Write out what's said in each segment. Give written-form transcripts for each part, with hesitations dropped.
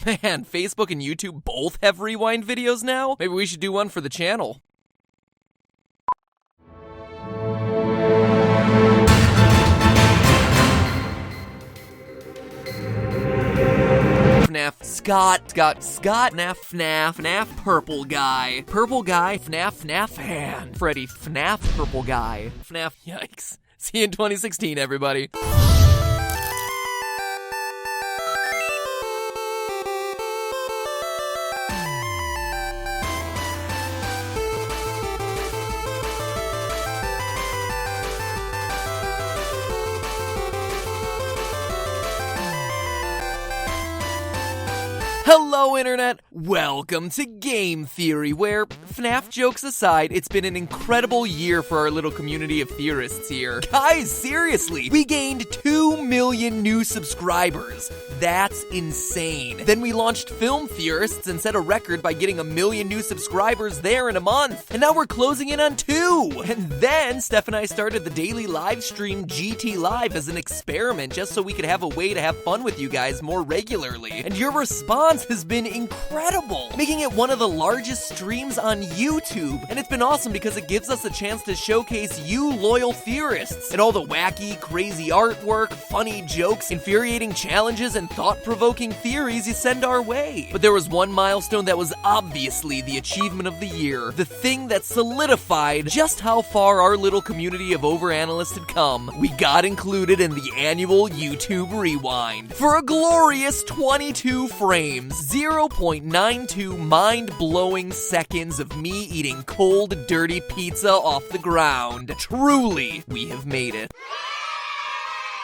Man, Facebook and YouTube both have rewind videos now? Maybe we should do one for the channel. FNAF, Scott, FNAF, Purple Guy, FNAF fan, Freddy, FNAF, Purple Guy, FNAF, yikes. See you in 2016, everybody. Hello, Internet! Welcome to Game Theory, where, FNAF jokes aside, it's been an incredible year for our little community of theorists here. Guys, seriously, we gained 2 million new subscribers. That's insane. Then we launched Film Theorists and set a record by getting 1 million new subscribers there in a month. And now we're closing in on 2. And then Steph and I started the daily live stream GTLive as an experiment just so we could have a way to have fun with you guys more regularly. And your response has been incredible, making it one of the largest streams on YouTube. And it's been awesome because it gives us a chance to showcase you loyal theorists and all the wacky, crazy artwork, funny jokes, infuriating challenges, and thought-provoking theories you send our way. But there was one milestone that was obviously the achievement of the year, the thing that solidified just how far our little community of overanalysts had come. We got included in the annual YouTube Rewind for a glorious 22 frames. 0.92 mind-blowing seconds of me eating cold, dirty pizza off the ground. Truly, we have made it.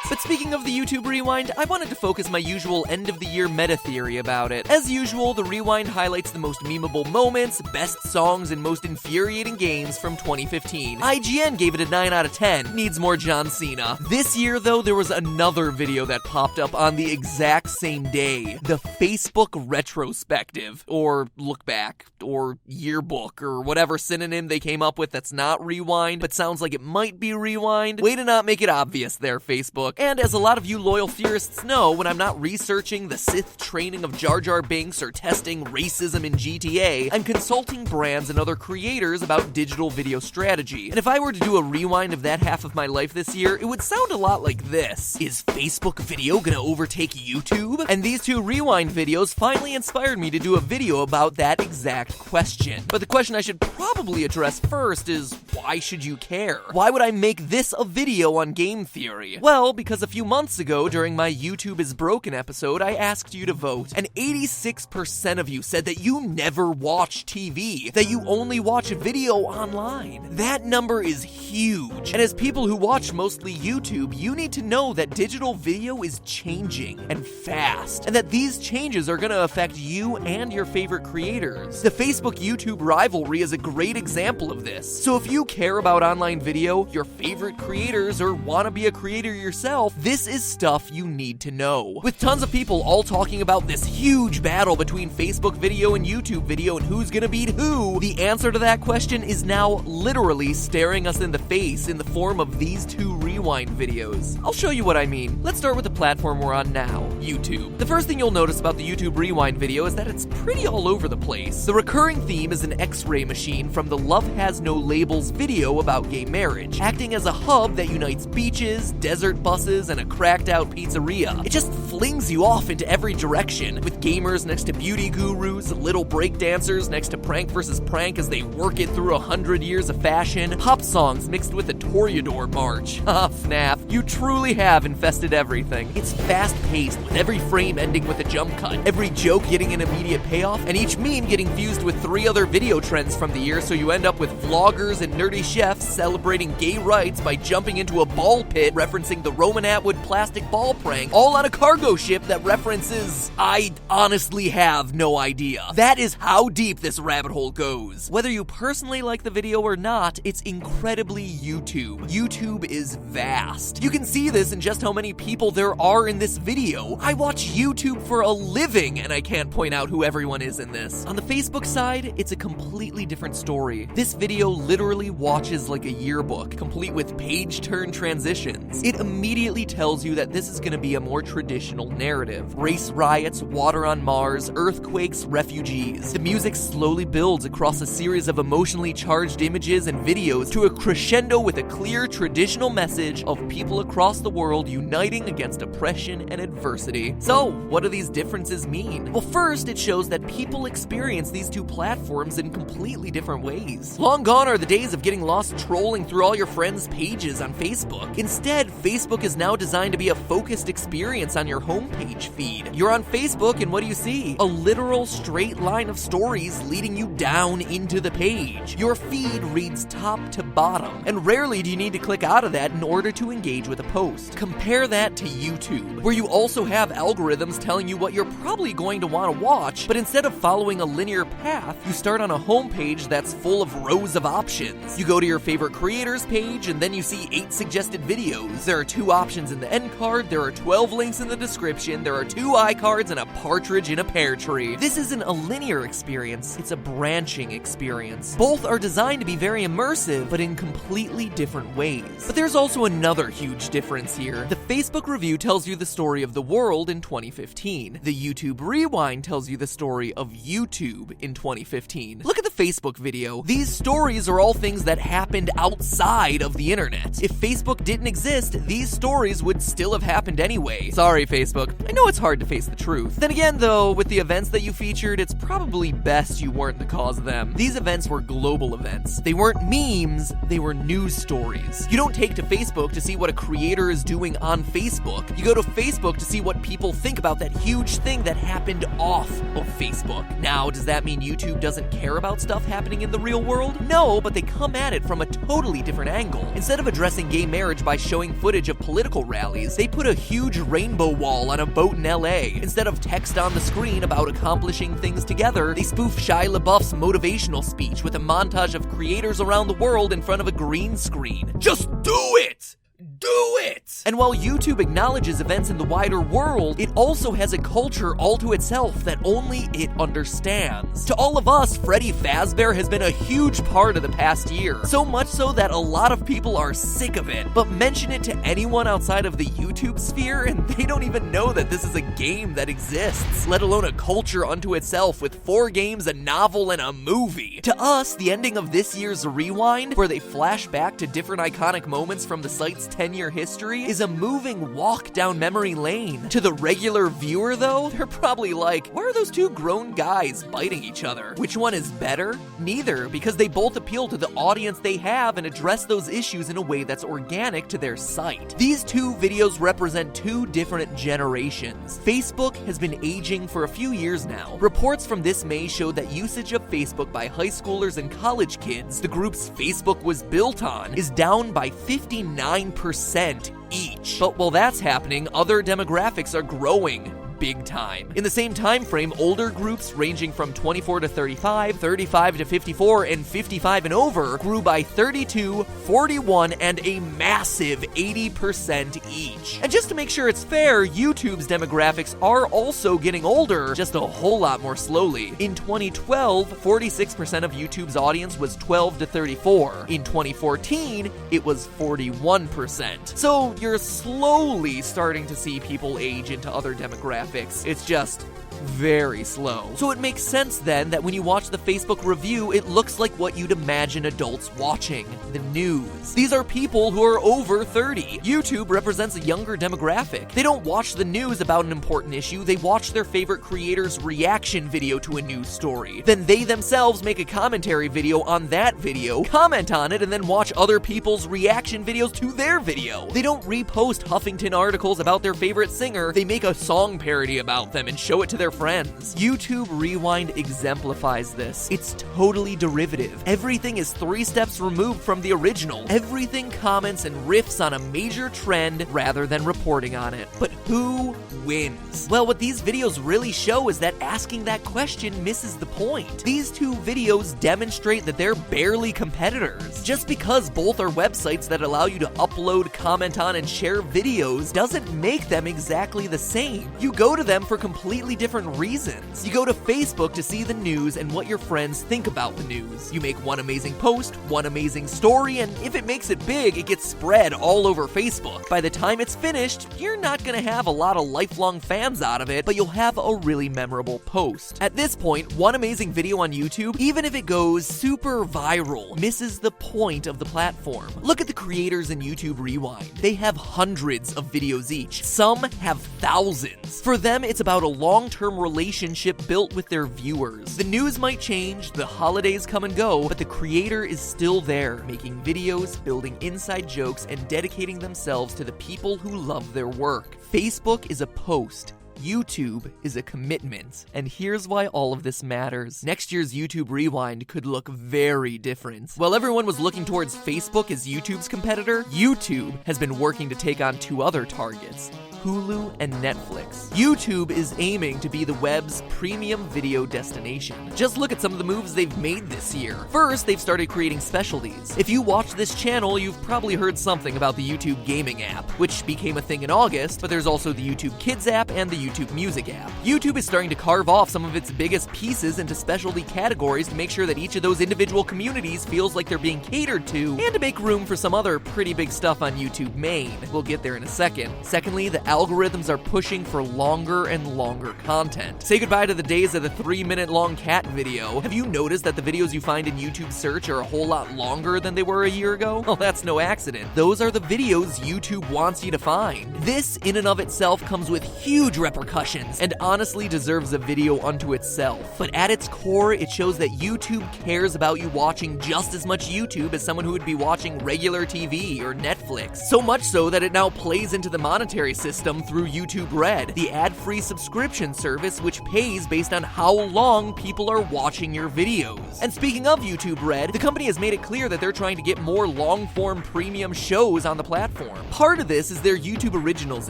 But speaking of the YouTube Rewind, I wanted to focus my usual end-of-the-year meta theory about it. As usual, the Rewind highlights the most memeable moments, best songs, and most infuriating games from 2015. IGN gave it a 9 out of 10. Needs more John Cena. This year, though, there was another video that popped up on the exact same day. The Facebook retrospective, or look back, or yearbook, or whatever synonym they came up with that's not Rewind, but sounds like it might be Rewind. Way to not make it obvious there, Facebook. And as a lot of you loyal theorists know, when I'm not researching the Sith training of Jar Jar Binks or testing racism in GTA, I'm consulting brands and other creators about digital video strategy. And if I were to do a rewind of that half of my life this year, it would sound a lot like this. Is Facebook video gonna overtake YouTube? And these two rewind videos finally inspired me to do a video about that exact question. But the question I should probably address first is, why should you care? Why would I make this a video on game theory? Well, because a few months ago, during my YouTube is Broken episode, I asked you to vote, and 86% of you said that you never watch TV, that you only watch video online. That number is huge, and as people who watch mostly YouTube, you need to know that digital video is changing, and fast, and that these changes are gonna affect you and your favorite creators. The Facebook-YouTube rivalry is a great example of this, so if you care about online video, your favorite creators, or wanna be a creator yourself, this is stuff you need to know. With tons of people all talking about this huge battle between Facebook video and YouTube video and who's gonna beat who, the answer to that question is now literally staring us in the face in the form of these two rewind videos. I'll show you what I mean. Let's start with the platform we're on now, YouTube. The first thing you'll notice about the YouTube rewind video is that it's pretty all over the place. The recurring theme is an X-ray machine from the Love Has No Labels video about gay marriage, acting as a hub that unites beaches, desert buses, and a cracked-out pizzeria. It just flings you off into every direction, with gamers next to beauty gurus, little breakdancers next to prank versus prank as they work it through 100 years of fashion, pop songs mixed with a Toreador march. Ah, FNAF, you truly have infested everything. It's fast-paced, with every frame ending with a jump cut, every joke getting an immediate payoff, and each meme getting fused with 3 other video trends from the year, so you end up with vloggers and nerdy chefs celebrating gay rights by jumping into a ball pit referencing the Roman Atwood plastic ball prank, all on a cargo ship that references... I honestly have no idea. That is how deep this rabbit hole goes. Whether you personally like the video or not, it's incredibly YouTube. YouTube is vast. You can see this in just how many people there are in this video. I watch YouTube for a living, and I can't point out who everyone is in this. On the Facebook side, it's a completely different story. This video literally watches like a yearbook, complete with page turn transitions. It immediately immediately tells you that this is going to be a more traditional narrative. Race riots, water on Mars, earthquakes, refugees. The music slowly builds across a series of emotionally charged images and videos to a crescendo with a clear traditional message of people across the world uniting against oppression and adversity. So, what do these differences mean? Well, first, it shows that people experience these two platforms in completely different ways. Long gone are the days of getting lost trolling through all your friends' pages on Facebook. Instead, Facebook is now designed to be a focused experience on your homepage feed. You're on Facebook and what do you see? A literal straight line of stories leading you down into the page. Your feed reads top to bottom, and rarely do you need to click out of that in order to engage with a post. Compare that to YouTube, where you also have algorithms telling you what you're probably going to want to watch, but instead of following a linear path, you start on a homepage that's full of rows of options. You go to your favorite creators page, and then you see 8 suggested videos. There are 2 options in the end card, there are 12 links in the description, there are 2 iCards, and a partridge in a pear tree. This isn't a linear experience, it's a branching experience. Both are designed to be very immersive, but in completely different ways. But there's also another huge difference here. The Facebook review tells you the story of the world in 2015. The YouTube Rewind tells you the story of YouTube in 2015. Look at the Facebook video. These stories are all things that happened outside of the internet. If Facebook didn't exist, these stories would still have happened anyway. Sorry, Facebook. I know it's hard to face the truth. Then again, though, with the events that you featured, it's probably best you weren't the cause of them. These events were global events. They weren't memes, they were news stories. You don't take to Facebook to see what a creator is doing on Facebook. You go to Facebook to see what people think about that huge thing that happened off of Facebook. Now, does that mean YouTube doesn't care about stuff happening in the real world? No, but they come at it from a totally different angle. Instead of addressing gay marriage by showing footage of political rallies, they put a huge rainbow wall on a boat in LA. Instead of text on the screen about accomplishing things together, they spoof Shia LaBeouf's motivational speech with a montage of creators around the world in front of a green screen. Just do it! Do it! And while YouTube acknowledges events in the wider world, it also has a culture all to itself that only it understands. To all of us, Freddy Fazbear has been a huge part of the past year. So much so that a lot of people are sick of it. But mention it to anyone outside of the YouTube sphere and they don't even know that this is a game that exists, let alone a culture unto itself with 4 games, a novel, and a movie. To us, the ending of this year's Rewind, where they flash back to different iconic moments from the site's 10-year history, is a moving walk down memory lane. To the regular viewer, though, they're probably like, why are those 2 grown guys biting each other? Which one is better? Neither, because they both appeal to the audience they have and address those issues in a way that's organic to their site. These 2 videos represent 2 different generations. Facebook has been aging for a few years now. Reports from this May showed that usage of Facebook by high schoolers and college kids, the groups Facebook was built on, is down by 59% each. But while that's happening, other demographics are growing big time. In the same time frame, older groups ranging from 24 to 35, 35 to 54, and 55 and over grew by 32, 41, and a massive 80% each. And just to make sure it's fair, YouTube's demographics are also getting older, just a whole lot more slowly. In 2012, 46% of YouTube's audience was 12 to 34. In 2014, it was 41%. So you're slowly starting to see people age into other demographics. It's just very slow. So it makes sense then that when you watch the Facebook review, it looks like what you'd imagine adults watching, the news. These are people who are over 30. YouTube represents a younger demographic. They don't watch the news about an important issue, they watch their favorite creator's reaction video to a news story. Then they themselves make a commentary video on that video, comment on it, and then watch other people's reaction videos to their video. They don't repost Huffington articles about their favorite singer, they make a song parody about them and show it to their friends. YouTube Rewind exemplifies this. It's totally derivative. Everything is 3 steps removed from the original. Everything comments and riffs on a major trend rather than reporting on it. But who wins? Well, what these videos really show is that asking that question misses the point. These 2 videos demonstrate that they're barely competitive competitors. Just because both are websites that allow you to upload, comment on, and share videos doesn't make them exactly the same. You go to them for completely different reasons. You go to Facebook to see the news and what your friends think about the news. You make one amazing post, one amazing story, and if it makes it big, it gets spread all over Facebook. By the time it's finished, you're not gonna have a lot of lifelong fans out of it, but you'll have a really memorable post. At this point, one amazing video on YouTube, even if it goes super viral, misses the point of the platform. Look at the creators in YouTube Rewind. They have hundreds of videos each. Some have thousands. For them, it's about a long-term relationship built with their viewers. The news might change, the holidays come and go, but the creator is still there, making videos, building inside jokes, and dedicating themselves to the people who love their work. Facebook is a post. YouTube is a commitment. And here's why all of this matters. Next year's YouTube Rewind could look very different. While everyone was looking towards Facebook as YouTube's competitor, YouTube has been working to take on two other targets: Hulu and Netflix. YouTube is aiming to be the web's premium video destination. Just look at some of the moves they've made this year. First, they've started creating specialties. If you watch this channel, you've probably heard something about the YouTube Gaming app, which became a thing in August, but there's also the YouTube Kids app and the YouTube Music app. YouTube is starting to carve off some of its biggest pieces into specialty categories to make sure that each of those individual communities feels like they're being catered to, and to make room for some other pretty big stuff on YouTube main. We'll get there in a second. Secondly, the algorithms are pushing for longer and longer content. Say goodbye to the days of the 3-minute long cat video. Have you noticed that the videos you find in YouTube search are a whole lot longer than they were a year ago? Well, that's no accident. Those are the videos YouTube wants you to find. This, in and of itself, comes with huge repercussions, and honestly deserves a video unto itself. But at its core, it shows that YouTube cares about you watching just as much YouTube as someone who would be watching regular TV or Netflix. So much so that it now plays into the monetary system through YouTube Red, the ad-free subscription service which pays based on how long people are watching your videos. And speaking of YouTube Red, the company has made it clear that they're trying to get more long-form premium shows on the platform. Part of this is their YouTube Originals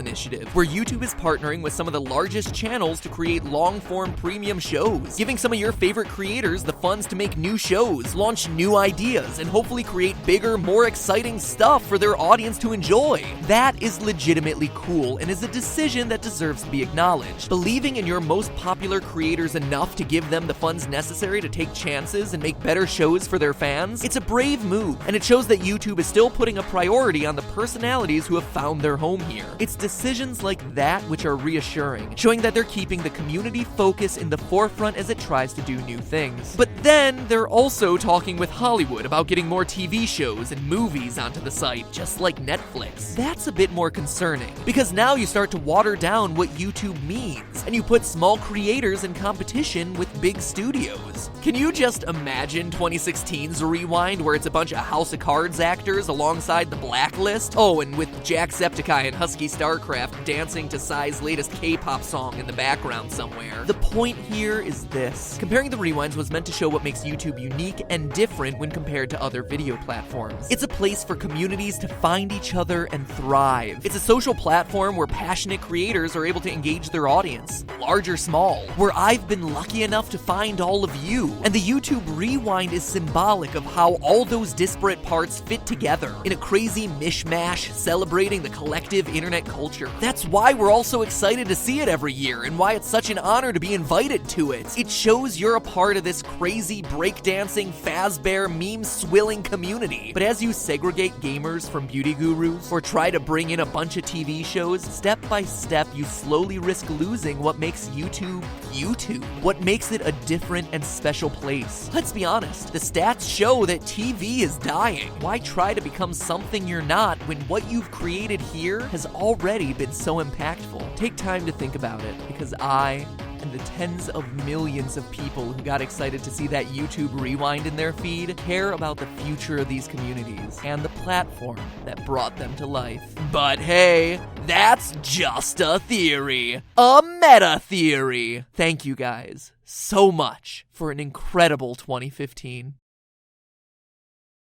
initiative, where YouTube is partnering with some of the largest channels to create long-form premium shows, giving some of your favorite creators the funds to make new shows, launch new ideas, and hopefully create bigger, more exciting stuff for their audience to enjoy. That is legitimately cool and is a decision that deserves to be acknowledged. Believing in your most popular creators enough to give them the funds necessary to take chances and make better shows for their fans, it's a brave move, and it shows that YouTube is still putting a priority on the personalities who have found their home here. It's decisions like that which are reassuring, showing that they're keeping the community focus in the forefront as it tries to do new things. But then they're also talking with Hollywood about getting more TV shows and movies onto the site, just like Netflix. That's a bit more concerning, because now you start to water down what YouTube means, and you put small creators in competition with big studios. Can you just imagine 2016's Rewind, where it's a bunch of House of Cards actors alongside the Blacklist? Oh, and with Jacksepticeye and Husky Starcraft dancing to Psy's latest K-pop song in the background somewhere. The point here is this. Comparing the Rewinds was meant to show what makes YouTube unique and different when compared to other video platforms. It's a place for communities to find each other and thrive. It's a social platform where passionate creators are able to engage their audience, large or small, where I've been lucky enough to find all of you. And the YouTube Rewind is symbolic of how all those disparate parts fit together in a crazy mishmash celebrating the collective internet culture. That's why we're all so excited to see it every year, and why it's such an honor to be invited to it. It shows you're a part of this crazy breakdancing, Fazbear, meme-swilling community. But as you segregate gamers from beauty gurus, or try to bring in a bunch of TV shows, step by step you slowly risk losing what makes YouTube YouTube, what makes it a different and special place. Let's be honest, the stats show that TV is dying. Why try to become something you're not when what you've created here has already been so impactful? Take time to think about it, because I and the tens of millions of people who got excited to see that YouTube Rewind in their feed care about the future of these communities and the platform that brought them to life. But hey, that's just a theory. A meta theory. Thank you guys so much for an incredible 2015.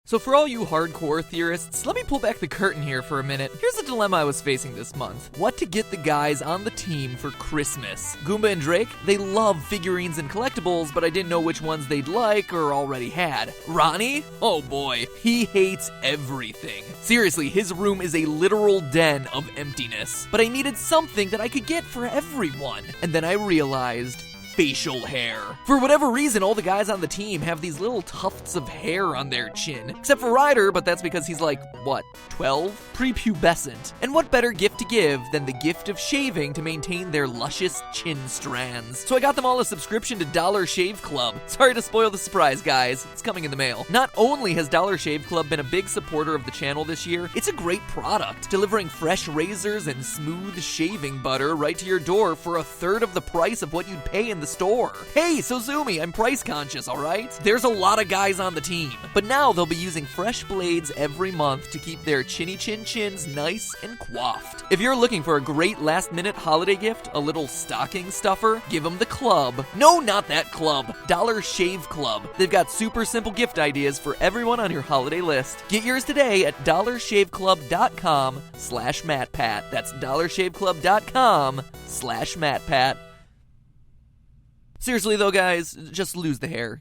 So for all you hardcore theorists, let me pull back the curtain here for a minute. Here's a dilemma I was facing this month. What to get the guys on the team for Christmas? Goomba and Drake, they love figurines and collectibles, but I didn't know which ones they'd like or already had. Ronnie? Oh boy, he hates everything. Seriously, his room is a literal den of emptiness. But I needed something that I could get for everyone. And then I realized facial hair. For whatever reason, all the guys on the team have these little tufts of hair on their chin. Except for Ryder, but that's because he's like, what, 12? Prepubescent. And what better gift to give than the gift of shaving to maintain their luscious chin strands? So I got them all a subscription to Dollar Shave Club. Sorry to spoil the surprise, guys. It's coming in the mail. Not only has Dollar Shave Club been a big supporter of the channel this year, it's a great product, delivering fresh razors and smooth shaving butter right to your door for a third of the price of what you'd pay in the store. Hey, so Zoomy, I'm price conscious, alright? There's a lot of guys on the team, but now they'll be using fresh blades every month to keep their chinny chin chins nice and coiffed. If you're looking for a great last minute holiday gift, a little stocking stuffer, give them the club. No, not that club. Dollar Shave Club. They've got super simple gift ideas for everyone on your holiday list. Get yours today at dollarshaveclub.com/MattPat. That's dollarshaveclub.com/MattPat. Seriously though, guys, just lose the hair.